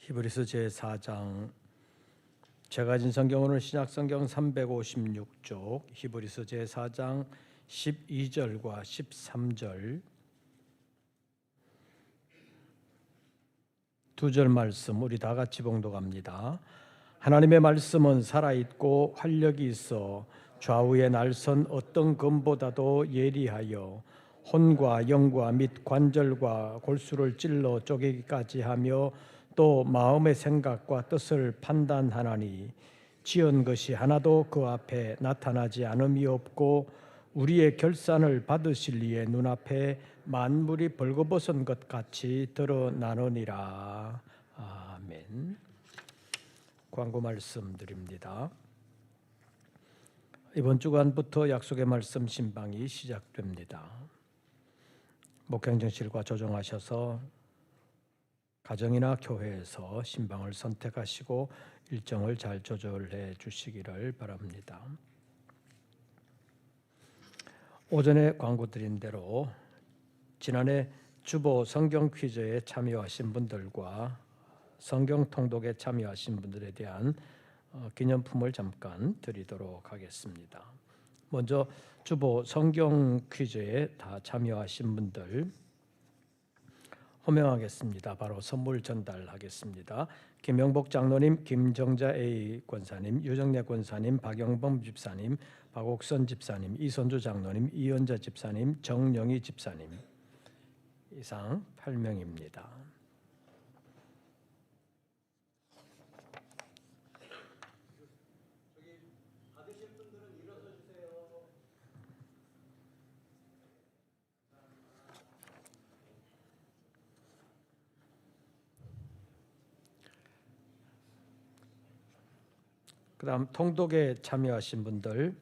히브리서 제4장 제가 가진 성경으로는 신약성경 356쪽 히브리서 제4장 12절과 13절 두 절 말씀 우리 다 같이 봉독합니다. 하나님의 말씀은 살아있고 활력이 있어 좌우의 날선 어떤 검보다도 예리하여 혼과 영과 및 관절과 골수를 찔러 쪼개기까지 하며 또 마음의 생각과 뜻을 판단하나니 지은 것이 하나도 그 앞에 나타나지 않음이 없고 우리의 결산을 받으실 이의 눈앞에 만물이 벌거벗은 것 같이 드러나느니라. 아멘. 광고 말씀드립니다. 이번 주간부터 약속의 말씀 신방이 시작됩니다. 목회행정실과 조정하셔서 가정이나 교회에서 신방을 선택하시고 일정을 잘 조절해 주시기를 바랍니다. 오전에 광고 드린 대로 지난해 주보 성경 퀴즈에 참여하신 분들과 성경 통독에 참여하신 분들에 대한 기념품을 잠깐 드리도록 하겠습니다. 먼저 주보 성경 퀴즈에 다 참여하신 분들 호명하겠습니다. 바로 선물 전달하겠습니다. 김영복 장로님, 김정자 A 권사님, 유정래 권사님, 박영범 집사님, 박옥선 집사님, 이선주 장로님, 이연자 집사님, 정영희 집사님 이상 8명입니다. 그 다음 통독에 참여하신 분들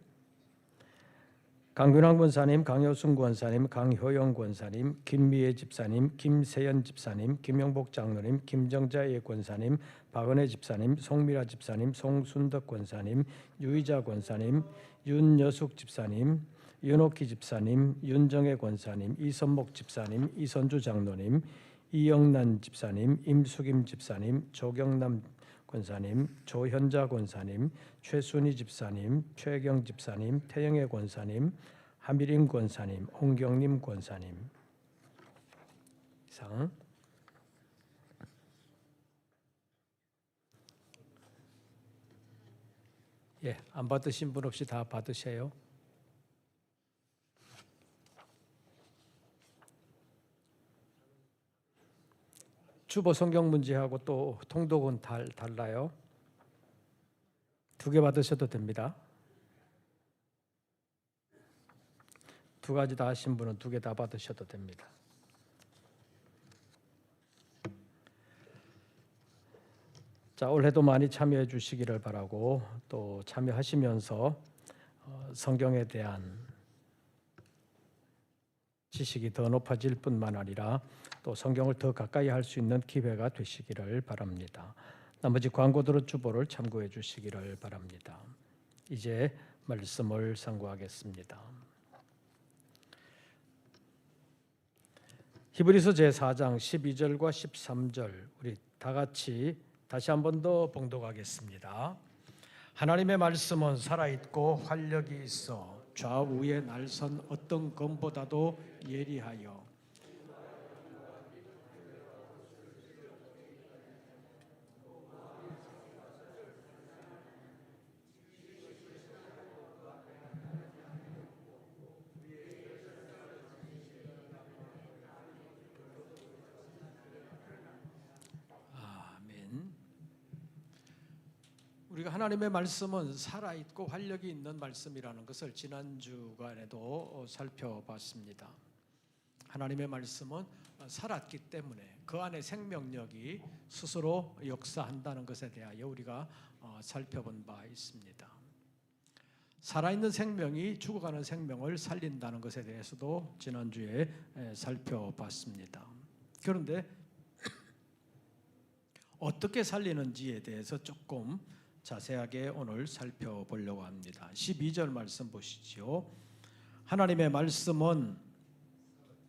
강균환 권사님, 강효순 권사님, 강효영 권사님, 김미애 집사님, 김세연 집사님, 김영복 장로님, 김정자 권사님, 박은혜 집사님, 송미라 집사님, 송순덕 권사님, 유희자 권사님, 윤여숙 집사님, 윤옥희 집사님, 윤정혜 권사님, 이선목 집사님, 이선주 장로님, 이영란 집사님, 임숙임 집사님, 조경남 권사님, 조현자 권사님, 최순희 집사님, 최경 집사님, 태영애 권사님, 하미림 권사님, 홍경림 권사님 이상. 안 받으신 분 없이 다 받으세요. 주보 성경 문제하고 또 통독은 달라요. 2개 받으셔도 됩니다. 2가지 다 하신 분은 2개 다 받으셔도 됩니다. 자, 올해도 많이 참여해 주시기를 바라고 또 참여하시면서 성경에 대한 지식이 더 높아질 뿐만 아니라 또 성경을 더 가까이 할 수 있는 기회가 되시기를 바랍니다. 나머지 광고들의 주보를 참고해 주시기를 바랍니다. 이제 말씀을 상고하겠습니다. 히브리서 제4장 12절과 13절 우리 다 같이 다시 한 번 더 봉독하겠습니다. 하나님의 말씀은 살아있고 활력이 있어 좌우의 날선 어떤 검보다도 예리하여 우리가 하나님의 말씀은 살아있고 활력이 있는 말씀이라는 것을 지난 주간에도 살펴봤습니다. 하나님의 말씀은 살았기 때문에 그 안에 생명력이 스스로 역사한다는 것에 대하여 우리가 살펴본 바 있습니다. 살아있는 생명이 죽어가는 생명을 살린다는 것에 대해서도 지난주에 살펴봤습니다. 그런데 어떻게 살리는지에 대해서 조금 자세하게 오늘 살펴보려고 합니다. 12절 말씀 보시죠. 하나님의 말씀은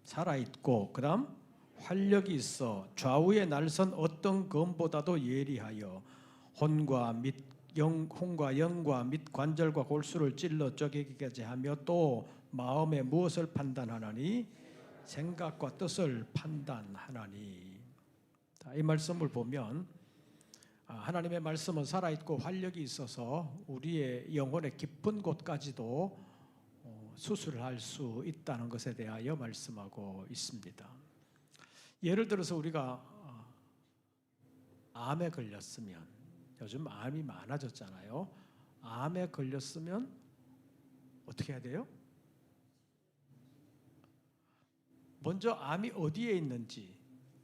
살아있고 그 다음 활력이 있어 좌우의 날선 어떤 검보다도 예리하여 혼과 영과 및 관절과 골수를 찔러 쪼개기까지 하며 또 마음에 무엇을 판단하나니 생각과 뜻을 판단하나니. 이 말씀을 보면 하나님의 말씀은 살아있고 활력이 있어서 우리의 영혼의 깊은 곳까지도 수술을 할 수 있다는 것에 대하여 말씀하고 있습니다. 예를 들어서 우리가 암에 걸렸으면, 요즘 암이 많아졌잖아요. 암에 걸렸으면 어떻게 해야 돼요? 먼저 암이 어디에 있는지,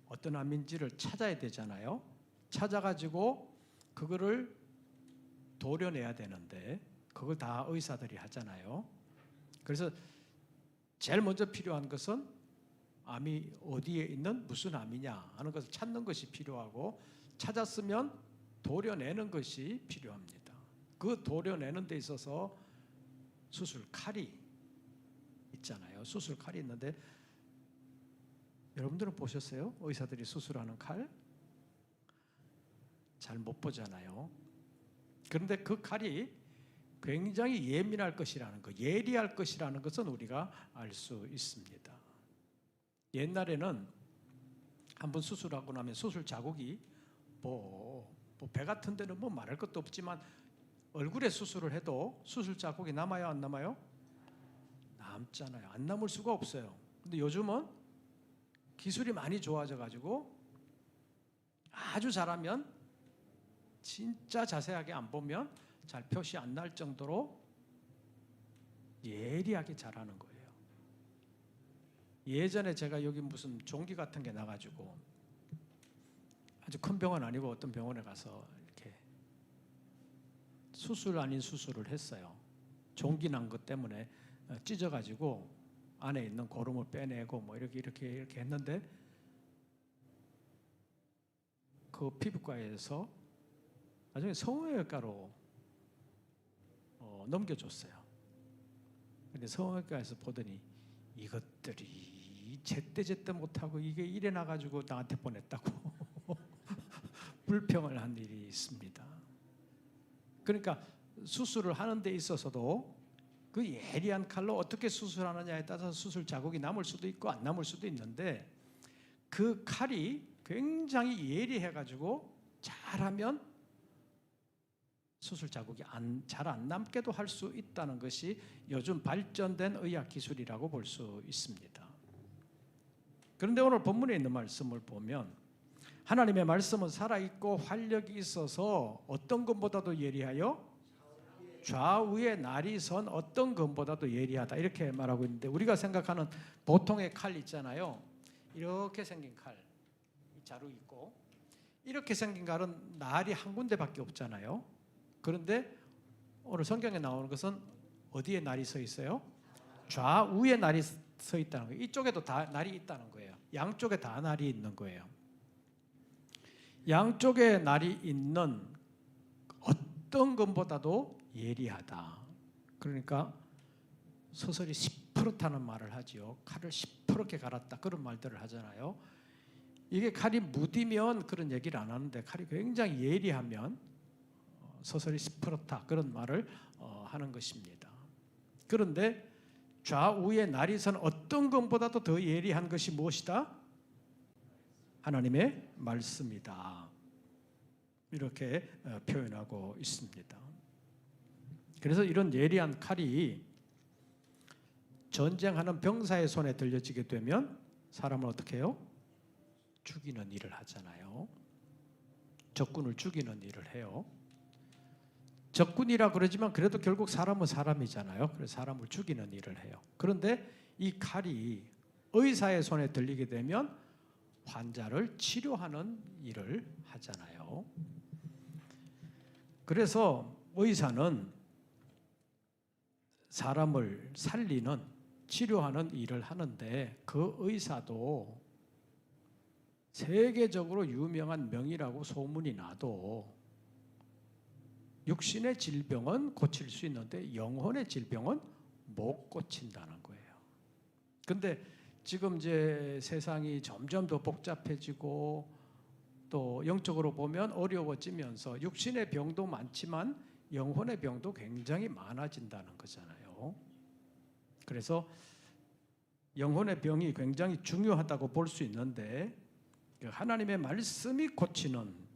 어떤 암인지를 찾아야 되잖아요. 찾아가지고 그거를 도려내야 되는데 그걸 다 의사들이 하잖아요. 그래서 제일 먼저 필요한 것은 암이 어디에 있는 무슨 암이냐 하는 것을 찾는 것이 필요하고, 찾았으면 도려내는 것이 필요합니다. 그 도려내는 데 있어서 수술 칼이 있잖아요. 수술 칼이 있는데 여러분들은 보셨어요? 의사들이 수술하는 칼? 잘 못 보잖아요. 그런데 그 칼이 굉장히 예민할 것이라는 것, 예리할 것이라는 것은 우리가 알 수 있습니다. 옛날에는 한번 수술하고 나면 수술 자국이 배 같은 데는 뭐 말할 것도 없지만 얼굴에 수술을 해도 수술 자국이 남아요, 안 남아요? 남잖아요. 안 남을 수가 없어요. 근데 요즘은 기술이 많이 좋아져 가지고 아주 잘하면, 진짜 자세하게 안 보면 잘 표시 안 날 정도로 예리하게 잘하는 거예요. 예전에 제가 여기 무슨 종기 같은 게 나가지고, 아주 큰 병원 아니고 어떤 병원에 가서 이렇게 수술 아닌 수술을 했어요. 종기 난 것 때문에 찢어가지고 안에 있는 고름을 빼내고 뭐 이렇게 했는데, 그 피부과에서 나중에 성형외과로 넘겨줬어요. 근데 성형외과에서 보더니 이것들이 제때 못하고 이게 이래 나가지고 나한테 보냈다고 불평을 한 일이 있습니다. 그러니까 수술을 하는 데 있어서도 그 예리한 칼로 어떻게 수술하느냐에 따라서 수술 자국이 남을 수도 있고 안 남을 수도 있는데, 그 칼이 굉장히 예리해가지고 잘하면 수술 자국이 잘 안 남게도 할 수 있다는 것이 요즘 발전된 의학 기술이라고 볼 수 있습니다. 그런데 오늘 본문에 있는 말씀을 보면 하나님의 말씀은 살아있고 활력이 있어서 어떤 것보다도 예리하여 좌우의 날이 선 어떤 것보다도 예리하다, 이렇게 말하고 있는데, 우리가 생각하는 보통의 칼 있잖아요. 이렇게 생긴 칼, 자루 있고 이렇게 생긴 칼은 날이 한 군데밖에 없잖아요. 그런데 오늘 성경에 나오는 것은 어디에 날이 서 있어요? 좌우에 날이 서 있다는 거예요. 이쪽에도 다 날이 있다는 거예요. 양쪽에 다 날이 있는 거예요. 양쪽에 날이 있는 어떤 것보다도 예리하다. 그러니까 서설이 시퍼렇다는 말을 하지요. 칼을 시퍼렇게 갈았다, 그런 말들을 하잖아요. 이게 칼이 무디면 그런 얘기를 안 하는데, 칼이 굉장히 예리하면 서설이 시퍼렇다, 그런 말을 하는 것입니다. 그런데 좌우에 날이 선 어떤 것보다도 더 예리한 것이 무엇이다? 하나님의 말씀이다. 이렇게 표현하고 있습니다. 그래서 이런 예리한 칼이 전쟁하는 병사의 손에 들려지게 되면 사람을 어떻게 해요? 죽이는 일을 하잖아요. 적군을 죽이는 일을 해요. 적군이라 그러지만 그래도 결국 사람은 사람이잖아요. 그래서 사람을 죽이는 일을 해요. 그런데 이 칼이 의사의 손에 들리게 되면 환자를 치료하는 일을 하잖아요. 그래서 의사는 사람을 살리는, 치료하는 일을 하는데, 그 의사도 세계적으로 유명한 명의라고 소문이 나도 육신의 질병은 고칠 수 있는데 영혼의 질병은 못 고친다는 거예요. 그런데 지금 이제 세상이 점점 더 복잡해지고 또 영적으로 보면 어려워지면서 육신의 병도 많지만 영혼의 병도 굉장히 많아진다는 거잖아요. 그래서 영혼의 병이 굉장히 중요하다고 볼 수 있는데 하나님의 말씀이 고치는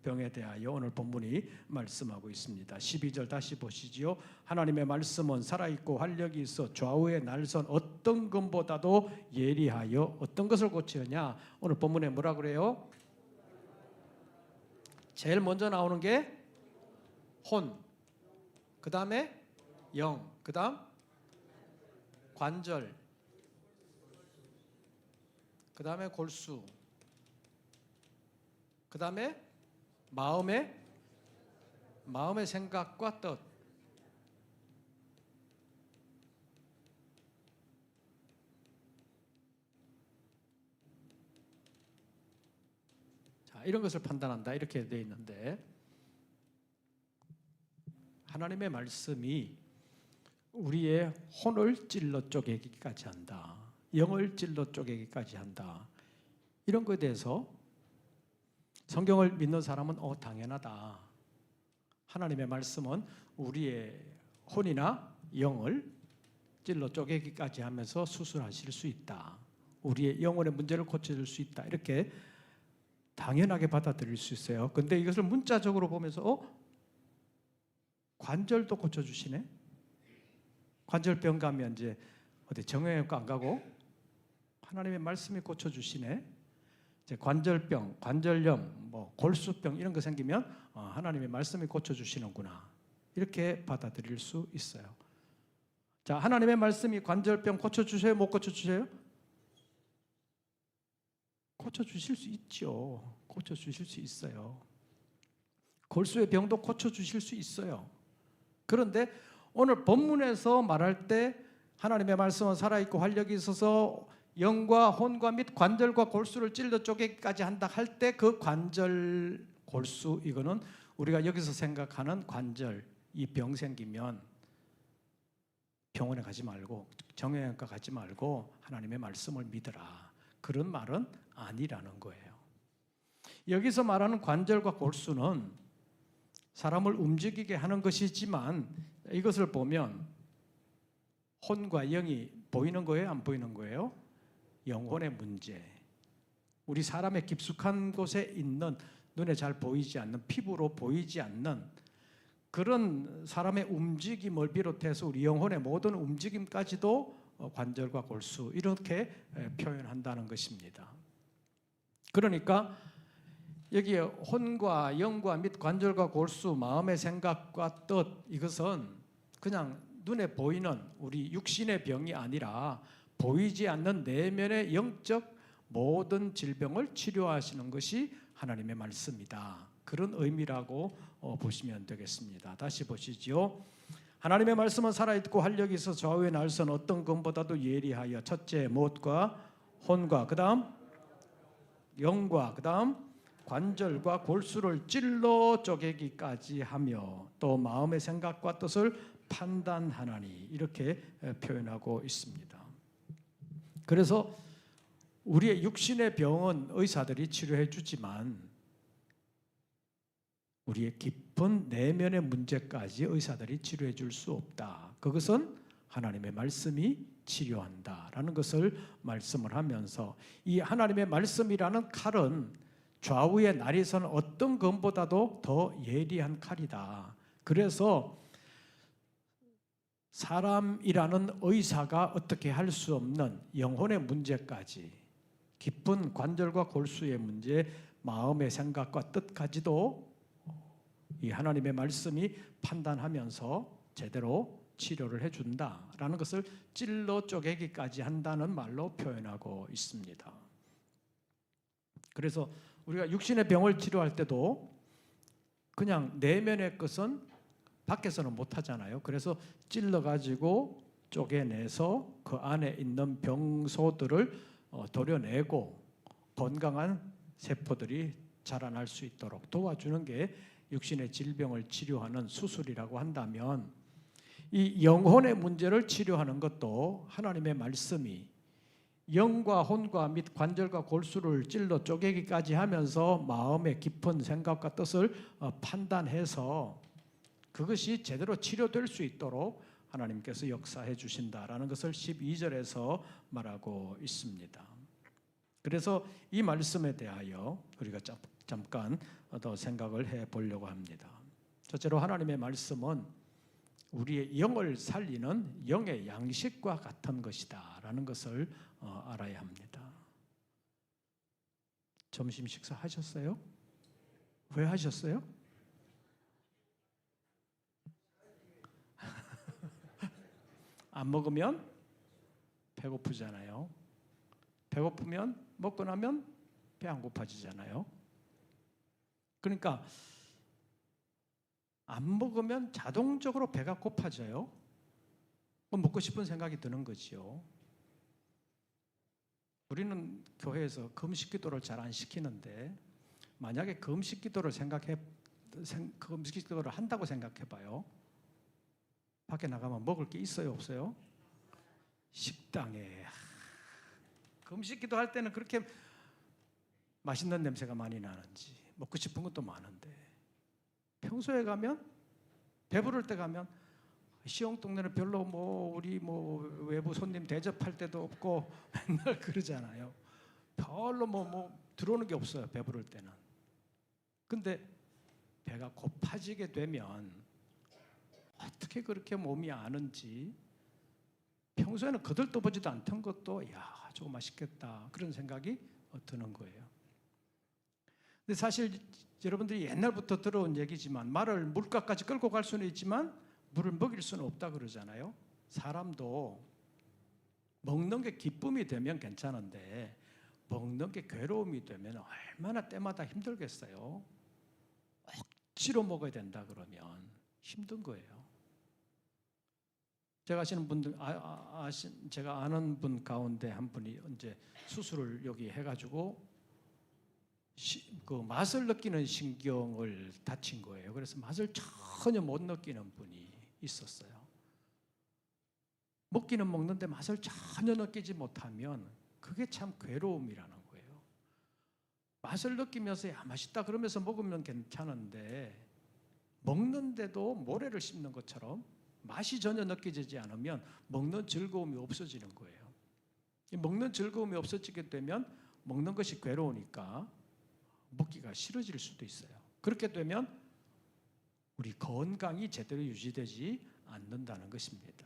병에 대하여 오늘 본문이 말씀하고 있습니다. 12절 다시 보시지요. 하나님의 말씀은 살아있고 활력이 있어 좌우의 날선 어떤 것보다도 예리하여 어떤 것을 고치느냐. 오늘 본문에 뭐라 그래요? 제일 먼저 나오는 게 혼, 그 다음에 영, 그 다음 관절, 그 다음에 골수, 그 다음에 마음의 생각과 뜻. 자, 이런 것을 판단한다 이렇게 되어 있는데 하나님의 말씀이 우리의 혼을 찔러 쪼개기까지 한다. 영을 찔러 쪼개기까지 한다. 이런 것에 대해서 성경을 믿는 사람은 당연하다. 하나님의 말씀은 우리의 혼이나 영을 찔러 쪼개기까지 하면서 수술하실 수 있다. 우리의 영혼의 문제를 고쳐줄 수 있다. 이렇게 당연하게 받아들일 수 있어요. 근데 이것을 문자적으로 보면서 관절도 고쳐주시네. 관절병 가면 이제 어디 정형외과 안 가고 하나님의 말씀이 고쳐주시네. 이제 관절병, 관절염, 골수병 이런 거 생기면 하나님의 말씀이 고쳐주시는구나. 이렇게 받아들일 수 있어요. 자, 하나님의 말씀이 관절병 고쳐주세요? 못 고쳐주세요? 고쳐주실 수 있죠. 고쳐주실 수 있어요. 골수의 병도 고쳐주실 수 있어요. 그런데 오늘 본문에서 말할 때 하나님의 말씀은 살아있고 활력이 있어서 영과 혼과 및 관절과 골수를 찔러 쪼개기까지 한다 할 때 그 관절, 골수 이거는 우리가 여기서 생각하는 관절, 이 병 생기면 병원에 가지 말고 정형외과 가지 말고 하나님의 말씀을 믿으라. 그런 말은 아니라는 거예요. 여기서 말하는 관절과 골수는 사람을 움직이게 하는 것이지만 이것을 보면 혼과 영이 보이는 거예요? 안 보이는 거예요? 영혼의 문제. 우리 사람의 깊숙한 곳에 있는 눈에 잘 보이지 않는 피부로 보이지 않는 그런 사람의 움직임을 비롯해서 우리 영혼의 모든 움직임까지도 관절과 골수 이렇게 표현한다는 것입니다. 그러니까 여기에 혼과 영과 및 관절과 골수, 마음의 생각과 뜻 이것은 그냥 눈에 보이는 우리 육신의 병이 아니라 보이지 않는 내면의 영적 모든 질병을 치료하시는 것이 하나님의 말씀이다. 그런 의미라고 보시면 되겠습니다. 다시 보시죠. 하나님의 말씀은 살아있고 활력이 있어 좌우의 날선 어떤 것보다도 예리하여 첫째 못과 혼과 그 다음 영과 그 다음 관절과 골수를 찔러 쪼개기까지 하며 또 마음의 생각과 뜻을 판단하나니 이렇게 표현하고 있습니다. 그래서 우리의 육신의 병은 의사들이 치료해 주지만 우리의 깊은 내면의 문제까지 의사들이 치료해 줄 수 없다. 그것은 하나님의 말씀이 치료한다라는 것을 말씀을 하면서 이 하나님의 말씀이라는 칼은 좌우의 날이 선 어떤 것보다도 더 예리한 칼이다. 그래서 사람이라는 의사가 어떻게 할 수 없는 영혼의 문제까지 깊은 관절과 골수의 문제, 마음의 생각과 뜻까지도 이 하나님의 말씀이 판단하면서 제대로 치료를 해준다라는 것을 찔러 쪼개기까지 한다는 말로 표현하고 있습니다. 그래서 우리가 육신의 병을 치료할 때도 그냥 내면의 것은 밖에서는 못하잖아요. 그래서 찔러가지고 쪼개내서 그 안에 있는 병소들을 도려내고 건강한 세포들이 자라날 수 있도록 도와주는 게 육신의 질병을 치료하는 수술이라고 한다면 이 영혼의 문제를 치료하는 것도 하나님의 말씀이 영과 혼과 및 관절과 골수를 찔러 쪼개기까지 하면서 마음의 깊은 생각과 뜻을 판단해서 그것이 제대로 치료될 수 있도록 하나님께서 역사해 주신다라는 것을 12절에서 말하고 있습니다. 그래서 이 말씀에 대하여 우리가 잠깐 더 생각을 해 보려고 합니다. 첫째로 하나님의 말씀은 우리의 영을 살리는 영의 양식과 같은 것이다 라는 것을 알아야 합니다. 점심 식사 하셨어요? 왜 하셨어요? 안 먹으면 배고프잖아요. 배고프면 먹고 나면 배 안 고파지잖아요. 그러니까 안 먹으면 자동적으로 배가 고파져요. 먹고 싶은 생각이 드는 거지요. 우리는 교회에서 금식 기도를 잘 안 시키는데 만약에 금식 기도를 한다고 생각해 봐요. 밖에 나가면 먹을 게 있어요, 없어요? 식당에. 금식 기도할 때는 그렇게 맛있는 냄새가 많이 나는지 먹고 싶은 것도 많은데 평소에 가면 배부를 때 가면 시흥 동네는 별로 우리 외부 손님 대접할 때도 없고 맨날 그러잖아요. 별로 들어오는 게 없어요. 배부를 때는. 근데 배가 고파지게 되면 어떻게 그렇게 몸이 아는지 평소에는 거들떠보지도 않던 것도 야 저거 맛있겠다 그런 생각이 드는 거예요. 근데 사실 여러분들이 옛날부터 들어온 얘기지만 말을 물가까지 끌고 갈 수는 있지만 물을 먹일 수는 없다 그러잖아요. 사람도 먹는 게 기쁨이 되면 괜찮은데 먹는 게 괴로움이 되면 얼마나 때마다 힘들겠어요. 억지로 먹어야 된다 그러면 힘든 거예요. 제가 아시는 분들, 제가 아는 분 가운데 한 분이 이제 수술을 여기 해가지고 그 맛을 느끼는 신경을 다친 거예요. 그래서 맛을 전혀 못 느끼는 분이 있었어요. 먹기는 먹는데 맛을 전혀 느끼지 못하면 그게 참 괴로움이라는 거예요. 맛을 느끼면서 야 맛있다 그러면서 먹으면 괜찮은데 먹는데도 모래를 씹는 것처럼 맛이 전혀 느껴지지 않으면 먹는 즐거움이 없어지는 거예요. 먹는 즐거움이 없어지게 되면 먹는 것이 괴로우니까 먹기가 싫어질 수도 있어요. 그렇게 되면 우리 건강이 제대로 유지되지 않는다는 것입니다.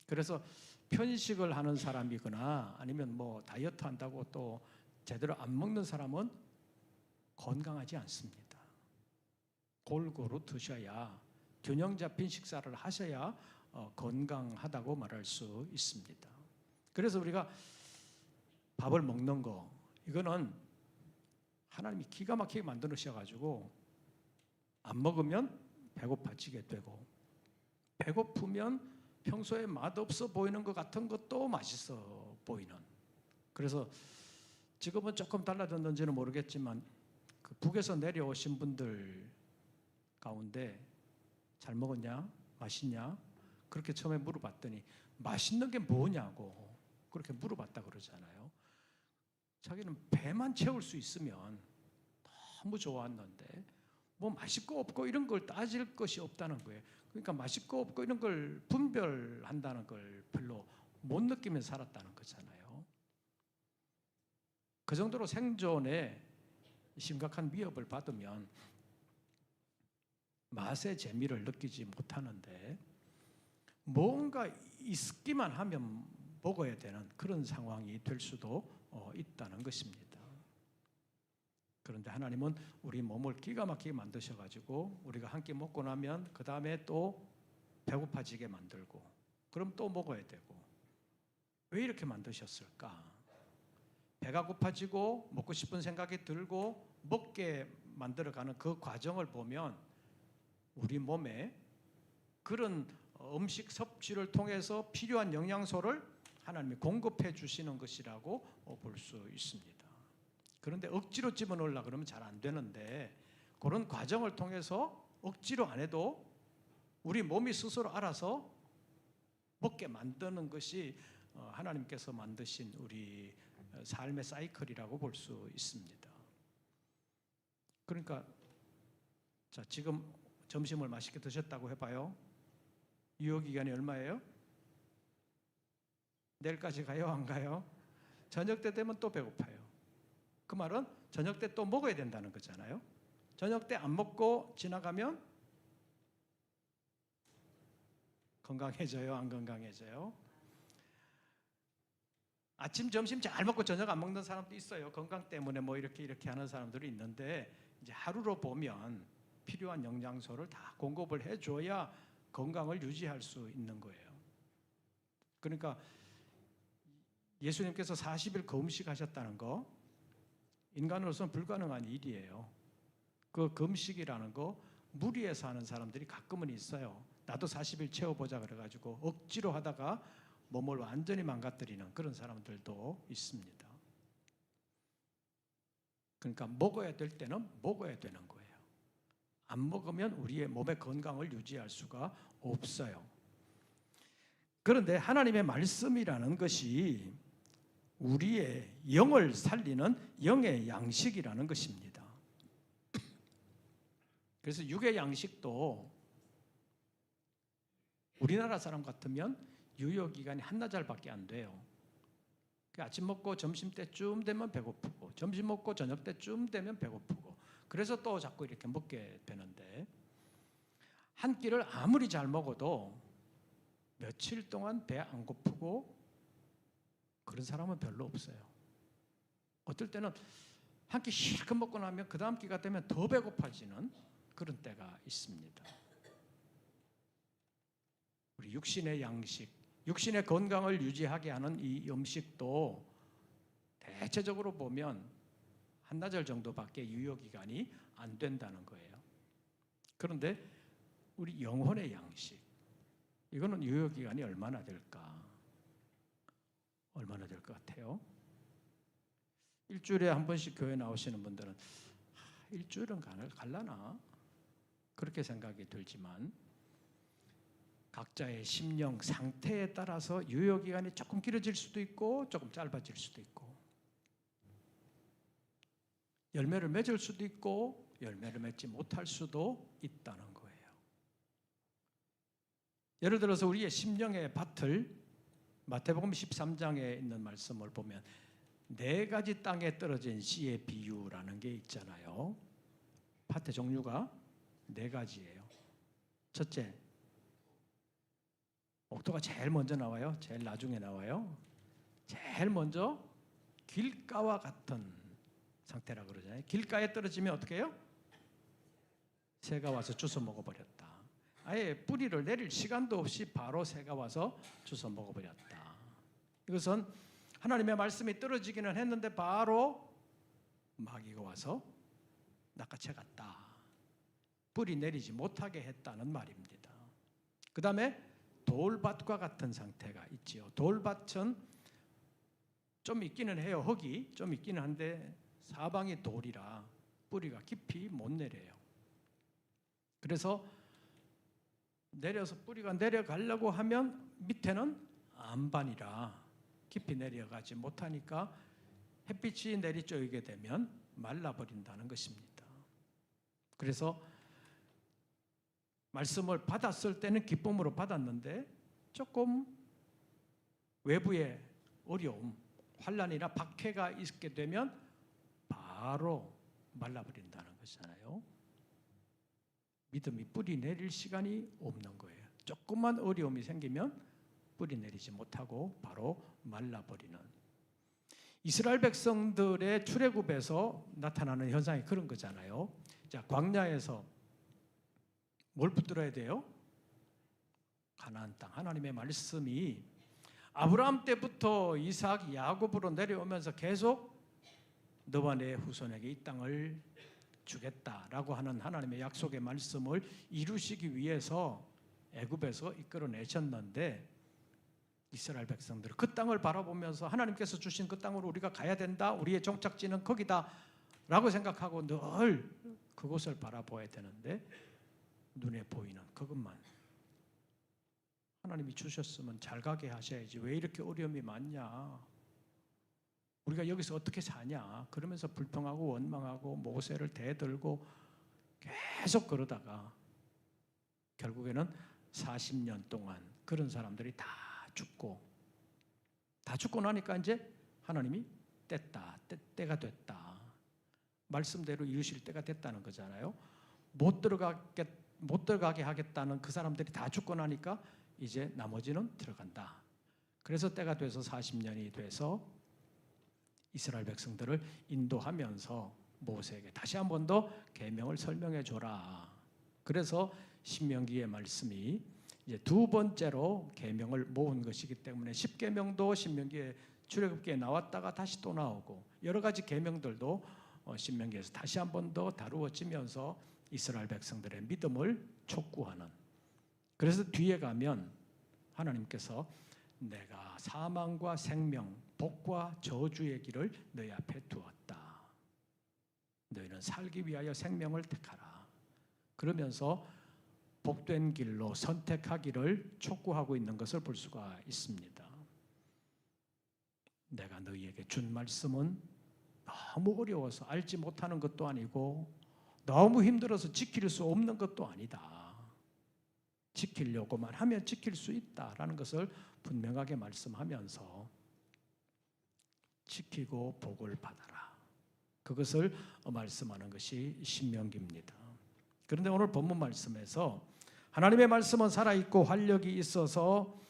그래서 편식을 하는 사람이거나 아니면 다이어트 한다고 또 제대로 안 먹는 사람은 건강하지 않습니다. 골고루 드셔야 균형 잡힌 식사를 하셔야 건강하다고 말할 수 있습니다. 그래서 우리가 밥을 먹는 거 이거는 하나님이 기가 막히게 만드셔가지고 안 먹으면 배고파지게 되고 배고프면 평소에 맛없어 보이는 것 같은 것도 맛있어 보이는. 그래서 지금은 조금 달라졌는지는 모르겠지만 그 북에서 내려오신 분들 가운데 잘 먹었냐? 맛있냐? 그렇게 처음에 물어봤더니 맛있는 게 뭐냐고 그렇게 물어봤다 그러잖아요. 자기는 배만 채울 수 있으면 너무 좋았는데 맛있고 없고 이런 걸 따질 것이 없다는 거예요. 그러니까 맛있고 없고 이런 걸 분별한다는 걸 별로 못 느끼면서 살았다는 거잖아요. 그 정도로 생존에 심각한 위협을 받으면 맛의 재미를 느끼지 못하는데 뭔가 있기만 하면 먹어야 되는 그런 상황이 될 수도 있다는 것입니다. 그런데 하나님은 우리 몸을 기가 막히게 만드셔가지고 우리가 한 끼 먹고 나면 그 다음에 또 배고파지게 만들고 그럼 또 먹어야 되고 왜 이렇게 만드셨을까? 배가 고파지고 먹고 싶은 생각이 들고 먹게 만들어가는 그 과정을 보면 우리 몸에 그런 음식 섭취를 통해서 필요한 영양소를 하나님이 공급해 주시는 것이라고 볼 수 있습니다. 그런데 억지로 집어넣으려고 그러면 잘 안 되는데 그런 과정을 통해서 억지로 안 해도 우리 몸이 스스로 알아서 먹게 만드는 것이 하나님께서 만드신 우리 삶의 사이클이라고 볼 수 있습니다. 그러니까 자, 지금 점심을 맛있게 드셨다고 해봐요. 유효기간이 얼마예요? 내일까지 가요? 안 가요? 저녁 때 되면 또 배고파요. 그 말은 저녁 때 또 먹어야 된다는 거잖아요. 저녁 때 안 먹고 지나가면 건강해져요? 안 건강해져요? 아침, 점심 잘 먹고 저녁 안 먹는 사람도 있어요. 건강 때문에 뭐 이렇게 하는 사람들이 있는데 이제 하루로 보면 필요한 영양소를 다 공급을 해줘야 건강을 유지할 수 있는 거예요. 그러니까 예수님께서 40일 금식하셨다는 거 인간으로서는 불가능한 일이에요. 그 금식이라는 거 무리해서 하는 사람들이 가끔은 있어요. 나도 40일 채워보자 그래가지고 억지로 하다가 몸을 완전히 망가뜨리는 그런 사람들도 있습니다. 그러니까 먹어야 될 때는 먹어야 되는 거예요. 안 먹으면 우리의 몸의 건강을 유지할 수가 없어요. 그런데 하나님의 말씀이라는 것이 우리의 영을 살리는 영의 양식이라는 것입니다. 그래서 육의 양식도 우리나라 사람 같으면 유효기간이 한나절밖에 안 돼요. 아침 먹고 점심 때쯤 되면 배고프고 점심 먹고 저녁 때쯤 되면 배고프고 그래서 또 자꾸 이렇게 먹게 되는데 한 끼를 아무리 잘 먹어도 며칠 동안 배 안 고프고 그런 사람은 별로 없어요. 어떨 때는 한 끼 실컷 먹고 나면 그 다음 끼가 되면 더 배고파지는 그런 때가 있습니다. 우리 육신의 양식, 육신의 건강을 유지하게 하는 이 음식도 대체적으로 보면 한나절 정도밖에 유효기간이 안 된다는 거예요. 그런데 우리 영혼의 양식, 이거는 유효기간이 얼마나 될까? 얼마나 될 것 같아요? 일주일에 한 번씩 교회 나오시는 분들은 일주일은 갈라나? 그렇게 생각이 들지만 각자의 심령 상태에 따라서 유효기간이 조금 길어질 수도 있고 조금 짧아질 수도 있고 열매를 맺을 수도 있고 열매를 맺지 못할 수도 있다는 거예요. 예를 들어서 우리의 심령의 밭을 마태복음 13장에 있는 말씀을 보면 4가지 땅에 떨어진 씨의 비유라는 게 있잖아요. 밭의 종류가 4가지예요. 첫째, 옥토가 제일 먼저 나와요? 제일 나중에 나와요? 제일 먼저 길가와 같은 상태라 그러잖아요. 길가에 떨어지면 어떻게 해요? 새가 와서 주워 먹어버렸다. 아예 뿌리를 내릴 시간도 없이 바로 새가 와서 주워 먹어버렸다. 이것은 하나님의 말씀이 떨어지기는 했는데 바로 마귀가 와서 낚아채갔다. 뿌리 내리지 못하게 했다는 말입니다. 그 다음에 돌밭과 같은 상태가 있지요. 돌밭은 좀 있기는 해요. 흙이 좀 있기는 한데 사방이 돌이라 뿌리가 깊이 못 내려요. 그래서 내려서 뿌리가 내려가려고 하면 밑에는 안반이라 깊이 내려가지 못하니까 햇빛이 내리쬐게 되면 말라버린다는 것입니다. 그래서 말씀을 받았을 때는 기쁨으로 받았는데 조금 외부에 어려움, 환난이나 박해가 있게 되면 바로 말라버린다는 것이잖아요. 믿음이 뿌리 내릴 시간이 없는 거예요. 조금만 어려움이 생기면 뿌리 내리지 못하고 바로 말라버리는. 이스라엘 백성들의 출애굽에서 나타나는 현상이 그런 거잖아요. 자, 광야에서 뭘 붙들어야 돼요? 가나안 땅. 하나님의 말씀이 아브라함 때부터 이삭, 야곱으로 내려오면서 계속 너와 내 후손에게 이 땅을 주겠다라고 하는 하나님의 약속의 말씀을 이루시기 위해서 애굽에서 이끌어내셨는데 이스라엘 백성들은 그 땅을 바라보면서 하나님께서 주신 그 땅으로 우리가 가야 된다. 우리의 종착지는 거기다 라고 생각하고 늘 그곳을 바라보아야 되는데 눈에 보이는 그것만 하나님이 주셨으면 잘 가게 하셔야지. 왜 이렇게 어려움이 많냐? 우리가 여기서 어떻게 사냐? 그러면서 불평하고 원망하고 모세를 대들고 계속 그러다가 결국에는 40년 동안 그런 사람들이 다 죽고 나니까 이제 하나님이 때가 됐다. 말씀대로 이루실 때가 됐다는 거잖아요. 못 들어가게 하겠다는 그 사람들이 다 죽고 나니까 이제 나머지는 들어간다. 그래서 때가 돼서 40년이 돼서 이스라엘 백성들을 인도하면서 모세에게 다시 한 번 더 계명을 설명해 줘라. 그래서 신명기의 말씀이 이제 두 번째로 계명을 모은 것이기 때문에 10계명도 신명기에 출애굽기에 나왔다가 다시 또 나오고 여러 가지 계명들도 신명기에서 다시 한 번 더 다루어지면서 이스라엘 백성들의 믿음을 촉구하는. 그래서 뒤에 가면 하나님께서 내가 사망과 생명, 복과 저주의 길을 너희 앞에 두었다. 너희는 살기 위하여 생명을 택하라. 그러면서 복된 길로 선택하기를 촉구하고 있는 것을 볼 수가 있습니다. 내가 너희에게 준 말씀은 너무 어려워서 알지 못하는 것도 아니고 너무 힘들어서 지킬 수 없는 것도 아니다. 지키려고만 하면 지킬 수 있다라는 것을 분명하게 말씀하면서 지키고 복을 받아라. 그것을 말씀하는 것이 신명기입니다. 그런데 오늘 본문 말씀에서 하나님의 말씀은 살아있고 활력이 있어서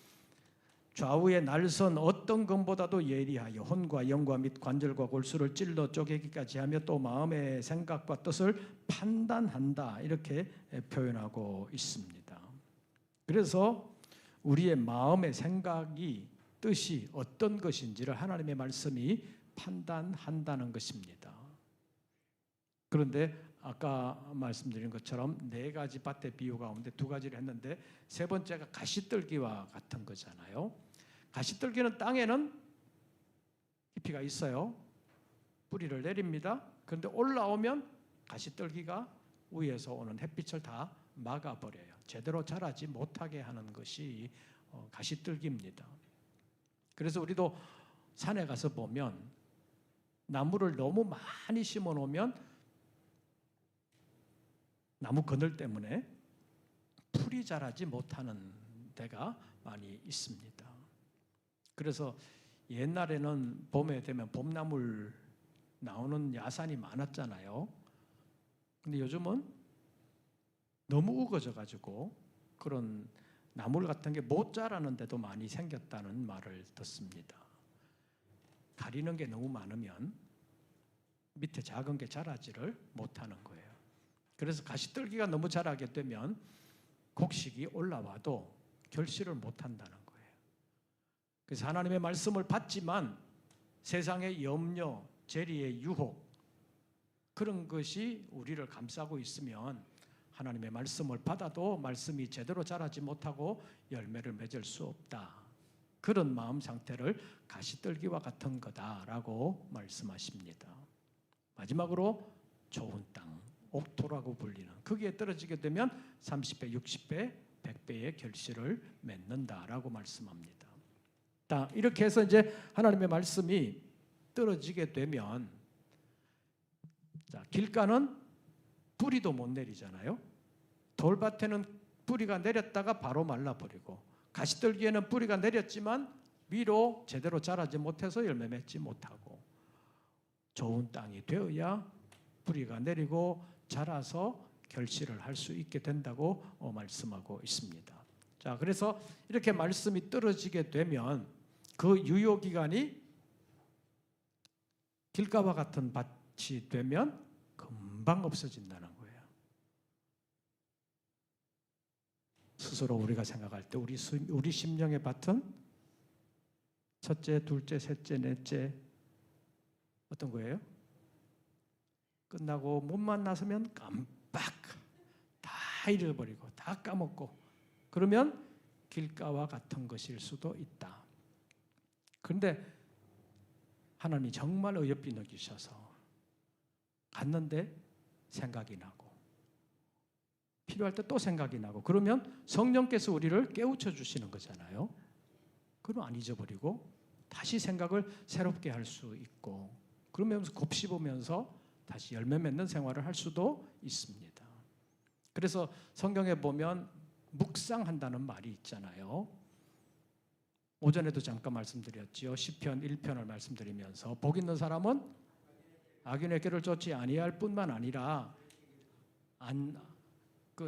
좌우의 날선 어떤 검보다도 예리하여 혼과 영과 및 관절과 골수를 찔러 쪼개기까지 하며 또 마음의 생각과 뜻을 판단한다. 이렇게 표현하고 있습니다. 그래서 우리의 마음의 생각이 뜻이 어떤 것인지를 하나님의 말씀이 판단한다는 것입니다. 그런데 아까 말씀드린 것처럼 네 가지 밭의 비유 가운데 두 가지를 했는데 세 번째가 가시떨기와 같은 거잖아요. 가시떨기는 땅에는 깊이가 있어요. 뿌리를 내립니다. 그런데 올라오면 가시떨기가 위에서 오는 햇빛을 다 막아버려요. 제대로 자라지 못하게 하는 것이 가시떨기입니다. 그래서 우리도 산에 가서 보면 나무를 너무 많이 심어 놓으면 나무 그늘 때문에 풀이 자라지 못하는 데가 많이 있습니다. 그래서 옛날에는 봄에 되면 봄나물 나오는 야산이 많았잖아요. 근데 요즘은 너무 우거져 가지고 그런 나물 같은 게 못 자라는 데도 많이 생겼다는 말을 듣습니다. 가리는 게 너무 많으면 밑에 작은 게 자라지를 못하는 거예요. 그래서 가시떨기가 너무 자라게 되면 곡식이 올라와도 결실을 못한다는 거예요. 그래서 하나님의 말씀을 받지만 세상의 염려, 재리의 유혹 그런 것이 우리를 감싸고 있으면 하나님의 말씀을 받아도 말씀이 제대로 자라지 못하고 열매를 맺을 수 없다. 그런 마음 상태를 가시떨기와 같은 거다라고 말씀하십니다. 마지막으로 좋은 땅, 옥토라고 불리는 거기에 떨어지게 되면 30배, 60배, 100배의 결실을 맺는다라고 말씀합니다. 이렇게 해서 이제 하나님의 말씀이 떨어지게 되면 길가는 뿌리도 못 내리잖아요. 돌밭에는 뿌리가 내렸다가 바로 말라버리고 가시떨기에는 뿌리가 내렸지만 위로 제대로 자라지 못해서 열매 맺지 못하고 좋은 땅이 되어야 뿌리가 내리고 자라서 결실을 할 수 있게 된다고 말씀하고 있습니다. 자, 그래서 이렇게 말씀이 떨어지게 되면 그 유효 기간이 길가와 같은 밭이 되면 금방 없어진다는 거예요. 스스로 우리가 생각할 때 우리 심령의 밭은 첫째, 둘째, 셋째, 넷째 어떤 거예요? 끝나고 몸만 나서면 깜빡 다 잃어버리고 다 까먹고 그러면 길가와 같은 것일 수도 있다. 그런데 하나님이 정말 어여삐 느끼셔서 갔는데 생각이 나고 필요할 때 또 생각이 나고 그러면 성령께서 우리를 깨우쳐 주시는 거잖아요. 그럼 안 잊어버리고 다시 생각을 새롭게 할 수 있고 그러면서 곱씹으면서 다시 열매 맺는 생활을 할 수도 있습니다. 그래서 성경에 보면 묵상한다는 말이 있잖아요. 오전에도 잠깐 말씀드렸지요. 시편 1편을 말씀드리면서 복 있는 사람은 악인의 길을 쫓지 아니할 뿐만 아니라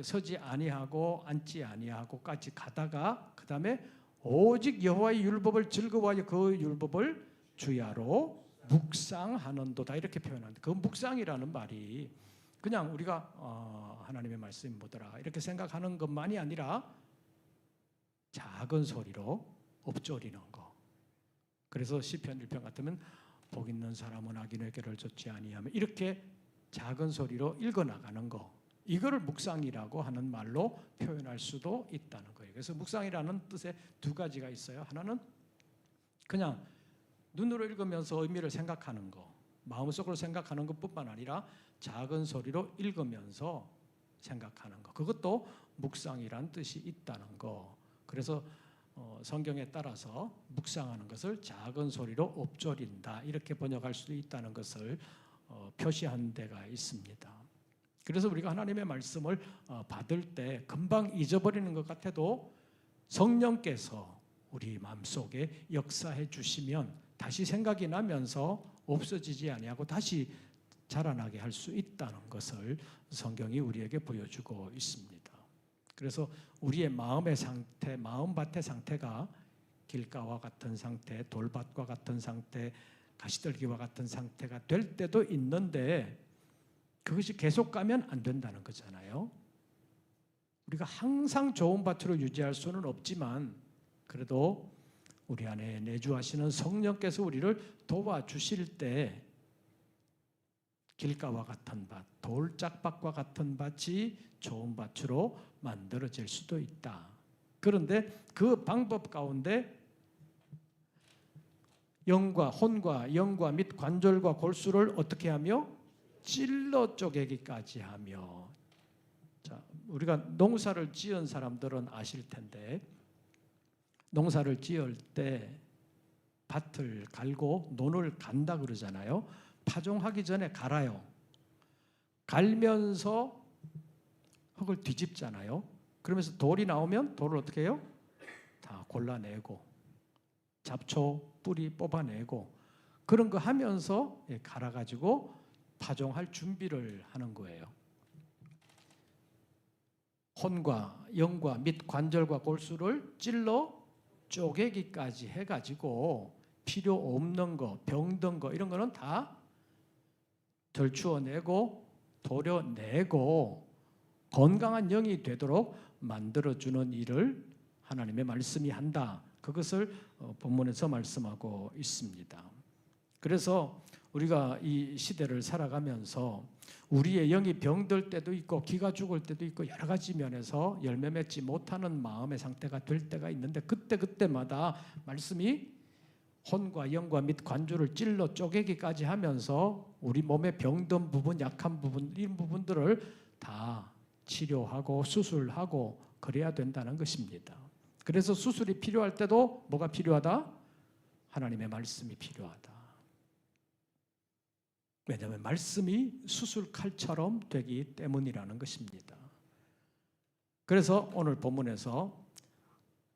서지 아니하고 앉지 아니하고까지 가다가 그 다음에 오직 여호와의 율법을 즐거워하여 그 율법을 주야로 묵상하는도다 이렇게 표현하는데 그 묵상이라는 말이 그냥 우리가 하나님의 말씀이 뭐더라 이렇게 생각하는 것만이 아니라 작은 소리로 읊조리는 거. 그래서 시편 1편 같으면 복 있는 사람은 악인의 길을 쫓지 아니하며 이렇게 작은 소리로 읽어나가는 거. 이거를 묵상이라고 하는 말로 표현할 수도 있다는 거예요. 그래서 묵상이라는 뜻에 두 가지가 있어요. 하나는 그냥 눈으로 읽으면서 의미를 생각하는 거, 마음속으로 생각하는 것뿐만 아니라 작은 소리로 읽으면서 생각하는 거. 그것도 묵상이란 뜻이 있다는 거. 그래서 성경에 따라서 묵상하는 것을 작은 소리로 읊조린다 이렇게 번역할 수도 있다는 것을 표시한 데가 있습니다. 그래서 우리가 하나님의 말씀을 받을 때 금방 잊어버리는 것 같아도 성령께서 우리 마음속에 역사해 주시면 다시 생각이 나면서 없어지지 아니하고 다시 자라나게 할 수 있다는 것을 성경이 우리에게 보여주고 있습니다. 그래서 우리의 마음의 상태, 마음밭의 상태가 길가와 같은 상태, 돌밭과 같은 상태, 가시떨기와 같은 상태가 될 때도 있는데 그것이 계속 가면 안 된다는 거잖아요. 우리가 항상 좋은 밭으로 유지할 수는 없지만 그래도 우리 안에 내주하시는 성령께서 우리를 도와주실 때 길가와 같은 밭, 돌짝밭과 같은 밭이 좋은 밭으로 만들어질 수도 있다. 그런데 그 방법 가운데 혼과 영과 및 관절과 골수를 어떻게 하며 찔러 쪼개기까지 하며. 자, 우리가 농사를 지은 사람들은 아실 텐데 농사를 지을 때 밭을 갈고 논을 간다 그러잖아요. 파종하기 전에 갈아요. 갈면서 흙을 뒤집잖아요. 그러면서 돌이 나오면 돌을 어떻게 해요? 다 골라내고 잡초, 뿌리 뽑아내고 그런 거 하면서 갈아가지고 파종할 준비를 하는 거예요. 혼과 영과 및 관절과 골수를 찔러 쪼개기까지 해가지고 필요 없는 거, 병든 거 이런 거는 다 덜추어내고 도려내고 건강한 영이 되도록 만들어주는 일을 하나님의 말씀이 한다. 그것을 본문에서 말씀하고 있습니다. 그래서 우리가 이 시대를 살아가면서 우리의 영이 병들 때도 있고 기가 죽을 때도 있고 여러 가지 면에서 열매 맺지 못하는 마음의 상태가 될 때가 있는데 그때마다 말씀이 혼과 영과 및 관주를 찔러 쪼개기까지 하면서 우리 몸에 병든 부분, 약한 부분 이런 부분들을 다 치료하고 수술하고 그래야 된다는 것입니다. 그래서 수술이 필요할 때도 뭐가 필요하다? 하나님의 말씀이 필요하다. 왜냐하면 말씀이 수술칼처럼 되기 때문이라는 것입니다. 그래서 오늘 본문에서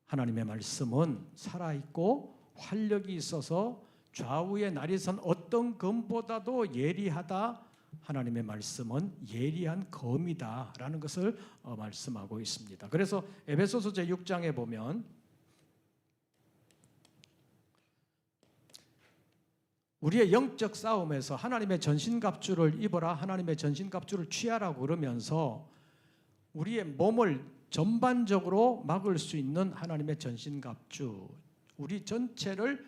하나님의 말씀은 살아있고 활력이 있어서 좌우의 날이 선 어떤 검보다도 예리하다. 하나님의 말씀은 예리한 검이다 라는 것을 말씀하고 있습니다. 그래서 에베소서 제6장에 보면 우리의 영적 싸움에서 하나님의 전신갑주를 입어라, 하나님의 전신갑주를 취하라고 그러면서 우리의 몸을 전반적으로 막을 수 있는 하나님의 전신갑주, 우리 전체를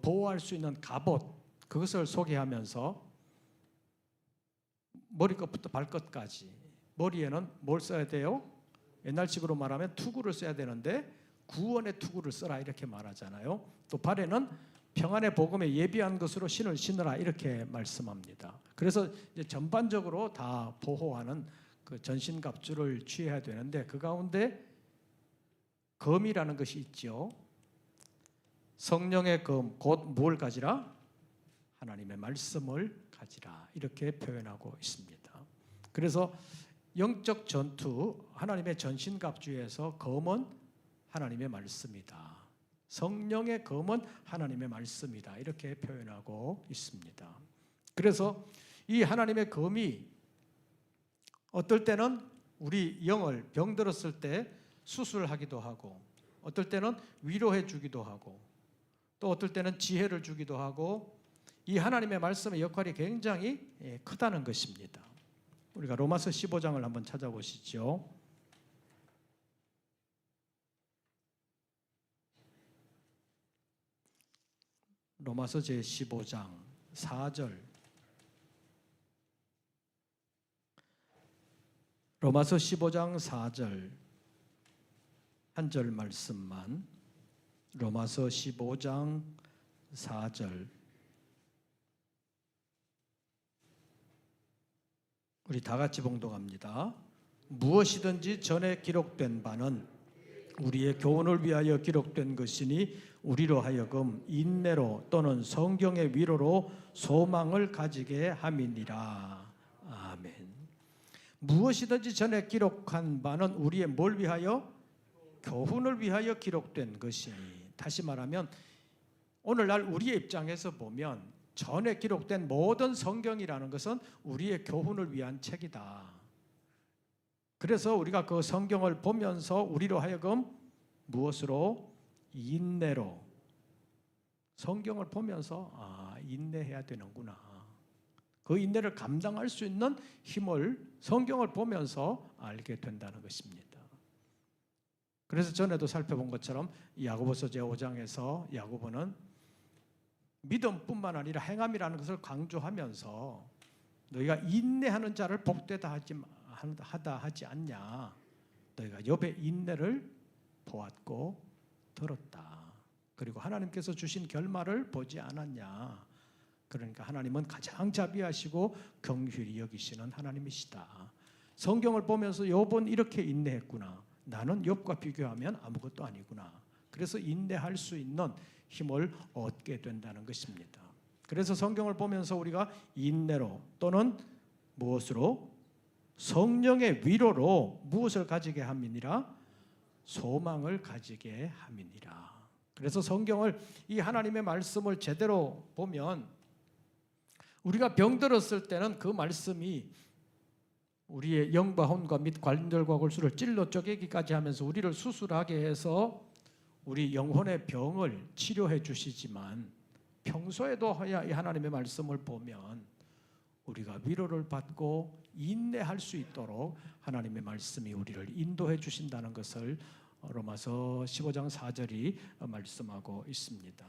보호할 수 있는 갑옷, 그것을 소개하면서 머리끝부터 발끝까지, 머리에는 뭘 써야 돼요? 옛날식으로 말하면 투구를 써야 되는데 구원의 투구를 써라 이렇게 말하잖아요. 또 발에는 평안의 복음에 예비한 것으로 신을 신으라 이렇게 말씀합니다. 그래서 이제 전반적으로 다 보호하는 그 전신갑주를 취해야 되는데 그 가운데 검이라는 것이 있죠. 성령의 검, 곧 뭘 가지라? 하나님의 말씀을 가지라. 이렇게 표현하고 있습니다. 그래서 영적 전투, 하나님의 전신갑주에서 검은 하나님의 말씀이다. 성령의 검은 하나님의 말씀이다. 이렇게 표현하고 있습니다. 그래서 이 하나님의 검이 어떨 때는 우리 영을 병들었을 때 수술하기도 하고, 어떨 때는 위로해 주기도 하고, 또 어떨 때는 지혜를 주기도 하고, 이 하나님의 말씀의 역할이 굉장히 크다는 것입니다. 우리가 로마서 15장을 한번 찾아보시죠. 로마서 제15장 4절. 로마서 15장 4절 한 절 말씀만. 로마서 15장 4절. 우리 다 같이 봉독합니다. 무엇이든지 전에 기록된 바는 우리의 교훈을 위하여 기록된 것이니 우리로 하여금 인내로 또는 성경의 위로로 소망을 가지게 함이니라. 아멘. 무엇이든지 전에 기록한 바는 우리의 뭘 위하여? 교훈을 위하여 기록된 것이니. 다시 말하면 오늘날 우리의 입장에서 보면 전에 기록된 모든 성경이라는 것은 우리의 교훈을 위한 책이다. 그래서 우리가 그 성경을 보면서 우리로 하여금 무엇으로? 인내로. 성경을 보면서 인내해야 되는구나. 그 인내를 감당할 수 있는 힘을 성경을 보면서 알게 된다는 것입니다. 그래서 전에도 살펴본 것처럼 야고보서 제5장에서 야고보는 믿음뿐만 아니라 행함이라는 것을 강조하면서 너희가 인내하는 자를 복되다 하지 않냐. 너희가 욥의 인내를 보았고 들었다. 그리고 하나님께서 주신 결말을 보지 않았냐. 그러니까 하나님은 가장 자비하시고 긍휼히 여기시는 하나님이시다. 성경을 보면서 욥은 이렇게 인내했구나. 나는 욥과 비교하면 아무것도 아니구나. 그래서 인내할 수 있는 힘을 얻게 된다는 것입니다. 그래서 성경을 보면서 우리가 인내로 또는 무엇으로? 성령의 위로로 무엇을 가지게 함이니라? 소망을 가지게 함이니라. 그래서 성경을, 이 하나님의 말씀을 제대로 보면 우리가 병들었을 때는 그 말씀이 우리의 영과 혼과 및 관절과 골수를 찔러 쪼개기까지 하면서 우리를 수술하게 해서 우리 영혼의 병을 치료해 주시지만 평소에도 이 하나님의 말씀을 보면 우리가 위로를 받고 인내할 수 있도록 하나님의 말씀이 우리를 인도해 주신다는 것을 로마서 15장 4절이 말씀하고 있습니다.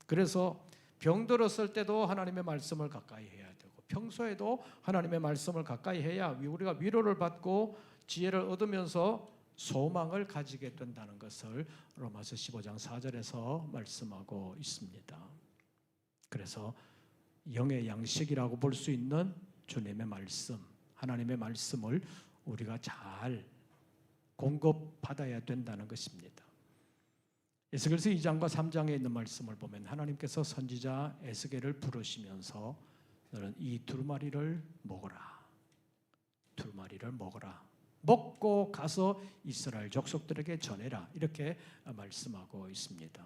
그래서 병들었을 때도 하나님의 말씀을 가까이 해야 되고 평소에도 하나님의 말씀을 가까이 해야 우리가 위로를 받고 지혜를 얻으면서 소망을 가지게 된다는 것을 로마서 15장 4절에서 말씀하고 있습니다. 그래서 영의 양식이라고 볼 수 있는 주님의 말씀, 하나님의 말씀을 우리가 잘 공급받아야 된다는 것입니다. 에스겔서 2장과 3장에 있는 말씀을 보면 하나님께서 선지자 에스겔을 부르시면서 너는 이 두루마리를 먹어라. 두루마리를 먹어라. 먹고 가서 이스라엘 족속들에게 전해라. 이렇게 말씀하고 있습니다.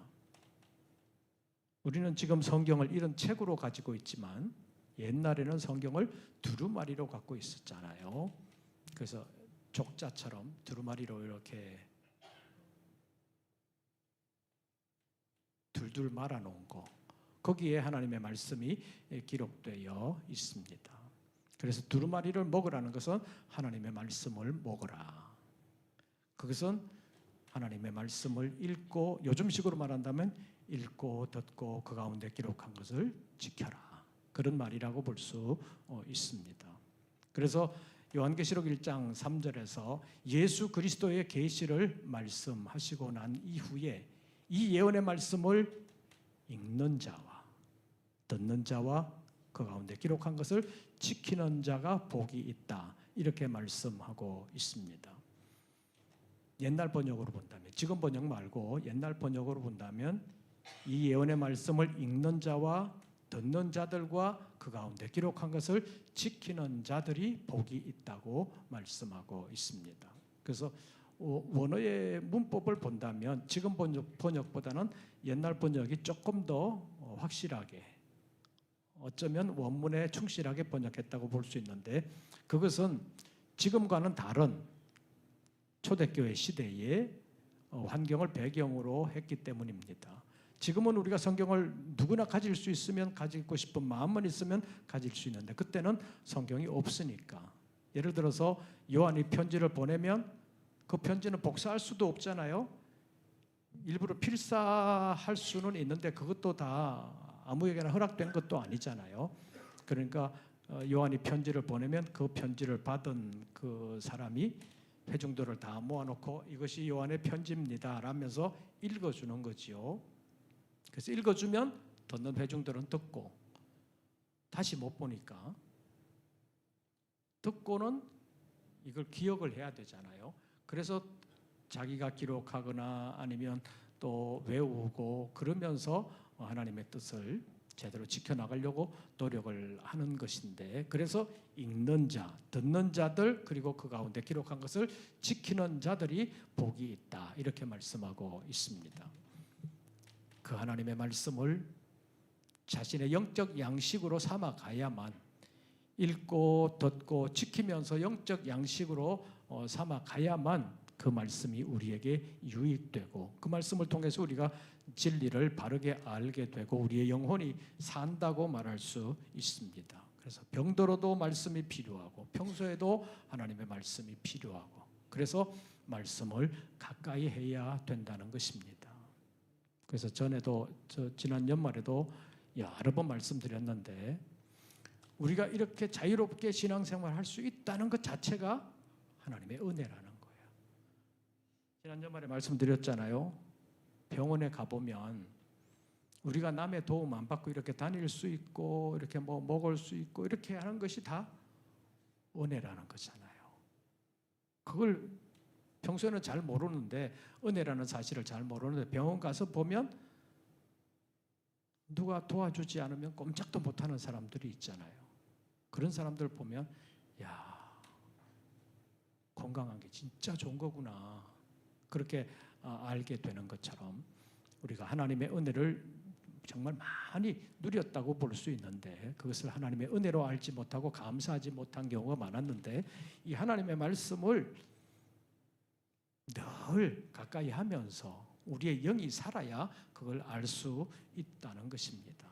우리는 지금 성경을 이런 책으로 가지고 있지만 옛날에는 성경을 두루마리로 갖고 있었잖아요. 그래서 족자처럼 두루마리로 이렇게 둘둘 말아 놓은 거, 거기에 하나님의 말씀이 기록되어 있습니다. 그래서 두루마리를 먹으라는 것은 하나님의 말씀을 먹으라. 그것은 하나님의 말씀을 읽고, 요즘식으로 말한다면 읽고 듣고 그 가운데 기록한 것을 지켜라. 그런 말이라고 볼 수 있습니다. 그래서 요한계시록 1장 3절에서 예수 그리스도의 계시를 말씀하시고 난 이후에 이 예언의 말씀을 읽는 자와 듣는 자와 그 가운데 기록한 것을 지키는 자가 복이 있다. 이렇게 말씀하고 있습니다. 옛날 번역으로 본다면, 지금 번역 말고 옛날 번역으로 본다면 이 예언의 말씀을 읽는 자와 듣는 자들과 그 가운데 기록한 것을 지키는 자들이 복이 있다고 말씀하고 있습니다. 그래서 원어의 문법을 본다면 지금 번역보다는 옛날 번역이 조금 더 확실하게, 어쩌면 원문에 충실하게 번역했다고 볼 수 있는데, 그것은 지금과는 다른 초대교회 시대의 환경을 배경으로 했기 때문입니다. 지금은 우리가 성경을 누구나 가질 수 있으면 가지고 싶은 마음만 있으면 가질 수 있는데, 그때는 성경이 없으니까. 예를 들어서 요한이 편지를 보내면 그 편지는 복사할 수도 없잖아요. 일부러 필사할 수는 있는데 그것도 다 아무에게나 허락된 것도 아니잖아요. 그러니까 요한이 편지를 보내면 그 편지를 받은 그 사람이 회중들을 다 모아놓고 이것이 요한의 편지입니다 라면서 읽어주는 거지요. 그래서 읽어주면 듣는 회중들은 듣고, 다시 못 보니까 듣고는 이걸 기억을 해야 되잖아요. 그래서 자기가 기록하거나 아니면 또 외우고 그러면서 하나님의 뜻을 제대로 지켜나가려고 노력을 하는 것인데, 그래서 읽는 자, 듣는 자들, 그리고 그 가운데 기록한 것을 지키는 자들이 복이 있다, 이렇게 말씀하고 있습니다. 그 하나님의 말씀을 자신의 영적 양식으로 삼아가야만, 읽고 듣고 지키면서 영적 양식으로 삼아가야만 그 말씀이 우리에게 유익되고, 그 말씀을 통해서 우리가 진리를 바르게 알게 되고 우리의 영혼이 산다고 말할 수 있습니다. 그래서 병들어도 말씀이 필요하고 평소에도 하나님의 말씀이 필요하고, 그래서 말씀을 가까이 해야 된다는 것입니다. 그래서 전에도 지난 연말에도 여러 번 말씀드렸는데, 우리가 이렇게 자유롭게 신앙생활을 할 수 있다는 것 자체가 하나님의 은혜라는 거예요. 지난 연말에 말씀드렸잖아요. 병원에 가보면 우리가 남의 도움 안 받고 이렇게 다닐 수 있고 이렇게 뭐 먹을 수 있고 이렇게 하는 것이 다 은혜라는 거잖아요. 그걸 평소에는 잘 모르는데, 은혜라는 사실을 잘 모르는데 병원 가서 보면 누가 도와주지 않으면 꼼짝도 못하는 사람들이 있잖아요. 그런 사람들 보면 야, 건강한 게 진짜 좋은 거구나, 그렇게 알게 되는 것처럼 우리가 하나님의 은혜를 정말 많이 누렸다고 볼 수 있는데, 그것을 하나님의 은혜로 알지 못하고 감사하지 못한 경우가 많았는데, 이 하나님의 말씀을 늘 가까이 하면서 우리의 영이 살아야 그걸 알 수 있다는 것입니다.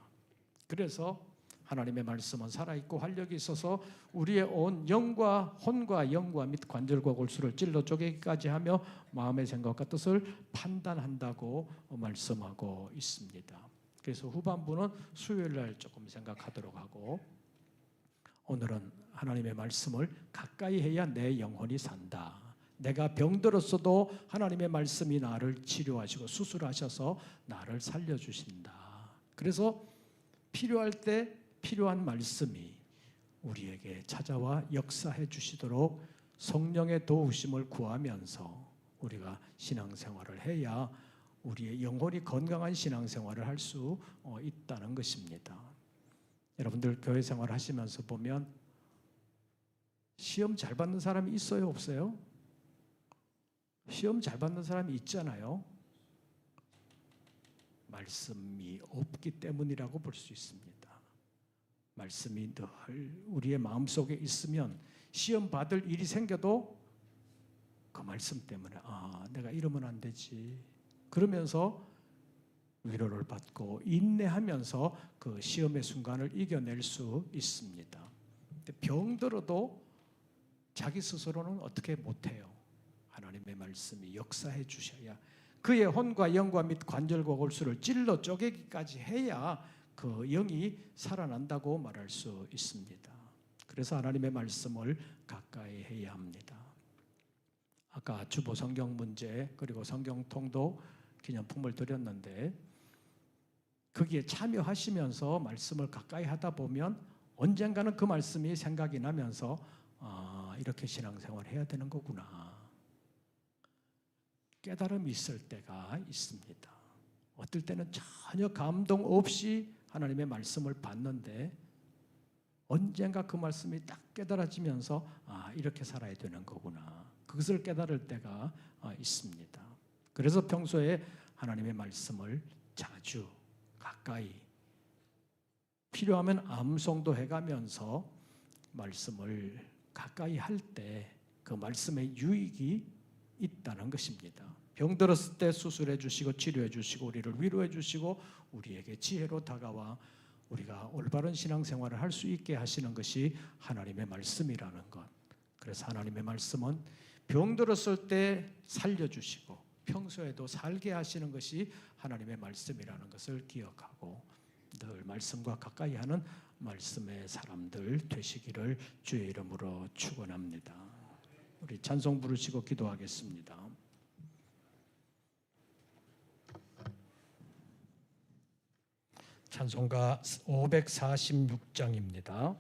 그래서 하나님의 말씀은 살아있고 활력이 있어서 우리의 온 영과 혼과 영과 및 관절과 골수를 찔러 쪼개기까지 하며 마음의 생각과 뜻을 판단한다고 말씀하고 있습니다. 그래서 후반부는 수요일 날 조금 생각하도록 하고, 오늘은 하나님의 말씀을 가까이 해야 내 영혼이 산다. 내가 병들었어도 하나님의 말씀이 나를 치료하시고 수술하셔서 나를 살려주신다. 그래서 필요할 때 필요한 말씀이 우리에게 찾아와 역사해 주시도록 성령의 도우심을 구하면서 우리가 신앙생활을 해야 우리의 영혼이 건강한 신앙생활을 할 수 있다는 것입니다. 여러분들 교회 생활 하시면서 보면 시험 잘 받는 사람이 있어요, 없어요? 시험 잘 받는 사람이 있잖아요. 말씀이 없기 때문이라고 볼 수 있습니다. 말씀이 늘 우리의 마음속에 있으면 시험 받을 일이 생겨도 그 말씀 때문에 내가 이러면 안 되지, 그러면서 위로를 받고 인내하면서 그 시험의 순간을 이겨낼 수 있습니다. 근데 병들어도 자기 스스로는 어떻게 못해요. 하나님의 말씀이 역사해 주셔야, 그의 혼과 영과 및 관절과 골수를 찔러 쪼개기까지 해야 그 영이 살아난다고 말할 수 있습니다. 그래서 하나님의 말씀을 가까이 해야 합니다. 아까 주보 성경 문제 그리고 성경 통독 기념품을 드렸는데, 거기에 참여하시면서 말씀을 가까이 하다 보면 언젠가는 그 말씀이 생각이 나면서 이렇게 신앙생활을 해야 되는 거구나. 깨달음이 있을 때가 있습니다. 어떨 때는 전혀 감동 없이 하나님의 말씀을 받는데 언젠가 그 말씀이 딱 깨달아지면서 이렇게 살아야 되는 거구나. 그것을 깨달을 때가 있습니다. 그래서 평소에 하나님의 말씀을 자주 가까이 필요하면 암송도 해가면서 말씀을 가까이 할 때 그 말씀의 유익이 있다는 것입니다. 병들었을 때 수술해 주시고 치료해 주시고 우리를 위로해 주시고 우리에게 지혜로 다가와 우리가 올바른 신앙생활을 할 수 있게 하시는 것이 하나님의 말씀이라는 것. 그래서 하나님의 말씀은 병들었을 때 살려주시고 평소에도 살게 하시는 것이 하나님의 말씀이라는 것을 기억하고 늘 말씀과 가까이 하는 말씀의 사람들 되시기를 주의 이름으로 축원합니다. 우리 찬송 부르시고 기도하겠습니다. 찬송가 546장입니다.